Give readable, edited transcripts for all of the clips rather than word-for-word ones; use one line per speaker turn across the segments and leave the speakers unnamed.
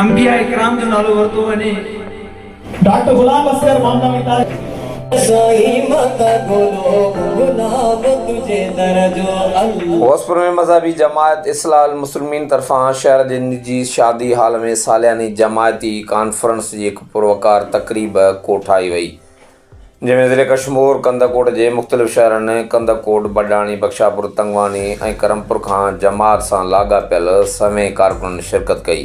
अंबिया इकराम जो नालो वरतो वने
डॉक्टर गुलाम असगर मामला में तार
होसपुर में मज़हबी जमात इस्लाह मुस्लिमीन तरफ़ां शहर जे निजी शादी हाल में सालियानी जमायती कॉन्फ्रेंस जी हिकु पुरवकार तक़रीब कोठाई वई, जंहिंमें ज़िले कशमोर कंदकोट जे मुख़्तलिफ़ शहरनि कंदकोट, बडाणी, बख्शापुर, तंगवानी ऐं करमपुर खां जमात सां लाॻापियल समें कारकुननि शिरकत कई।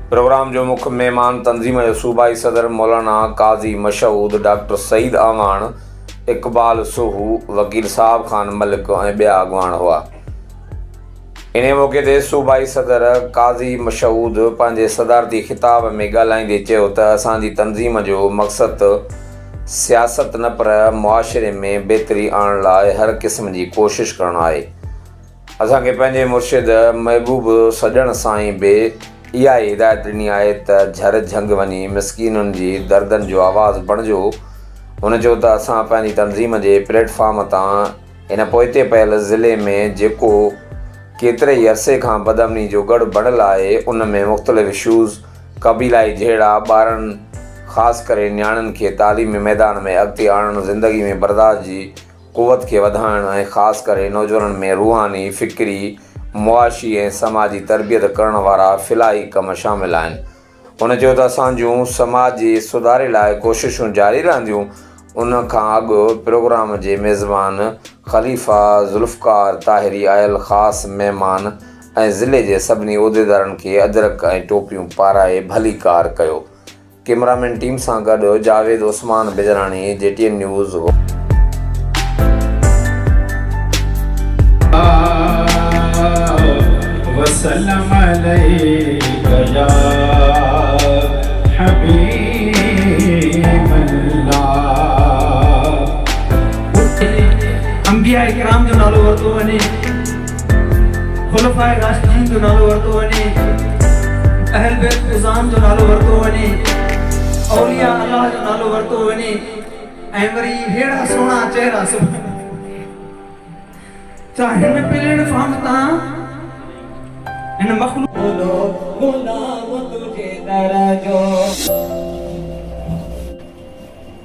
प्रोग्राम जो मुख्य मेहमान तंज़ीम जो सूबाई सदर मौलाना काज़ी मशहूद, डॉक्टर सईद आवान, इक़बाल सुहू, वकील साहब खान मलिक ऐं ॿिया अॻवान हुआ। इन मौक़े ते सूबाई सदर काज़ी मशहूद पंहिंजे सदारती ख़िताब में ॻाल्हाईंदे चयो त असांजी तंज़ीम जो मक़सदु सियासत न पर मुआशिरे में बहितरी आणण लाइ हर क़िस्म जी कोशिशि करणु आहे। असांखे पंहिंजे मुर्शिद महबूब सॼण साईं बि इहा ई हिदायत ॾिनी आहे त झर झंग वञी मिसकीनुनि जी दर्दनि जो आवाज़ु बणिजो। हुन चयो त असां पंहिंजी तंज़ीम जे प्लेटफॉर्म तां हिन पोइते पयल ज़िले में जेको केतिरे ई अरसे खां बदअमनी जो गढ़ बणियल आहे, उन में मुख़्तलिफ़ इशूज़ क़बीलाई जहिड़ा ॿारनि ख़ासि करे नियाणियुनि खे तालीमी मैदान में अॻिते आणणु, ज़िंदगी में बर्दाश्त जी क़ुवत खे वधाइणु ऐं ख़ासि करे नौजवाननि में रूहानी, फ़िक्री, मुआशी ऐं समाजी तरबियत करण वारा फ़िलाही कम शामिल आहिनि। हुन चयो त असांजूं समाज जी सुधारे लाइ कोशिशूं जारी रहंदियूं। उन खां अॻु प्रोग्राम जे मेज़बान ख़लीफ़ा ज़ुल्फ़कार ताहिरी आयल ख़ासि महिमान ऐं ज़िले जे सभिनी उहिदेदारनि खे अदरक ऐं टोपियूं पाराए भली कार कयो। कैमरामैन टीम सां गॾु जावेद उस्मान बिजराणी, JTN न्यूज़।
वसल्लम अलैका या हबीबल्लाह। अंबिया इकराम जो नालो वरतो वने, खुलफाए राशिदीन जो नालो वरतो वने, अहल बैत निज़ाम जो नालो वरतो वने, औलिया अल्लाह जो नालो वरतो वने, ऐं वरी हेड़ा सोना चेहरा सुभाणे चाहे न प्लेटफॉर्म तां इन मखलूक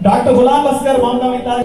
डॉक्टर गुलाम असगर मामला में तार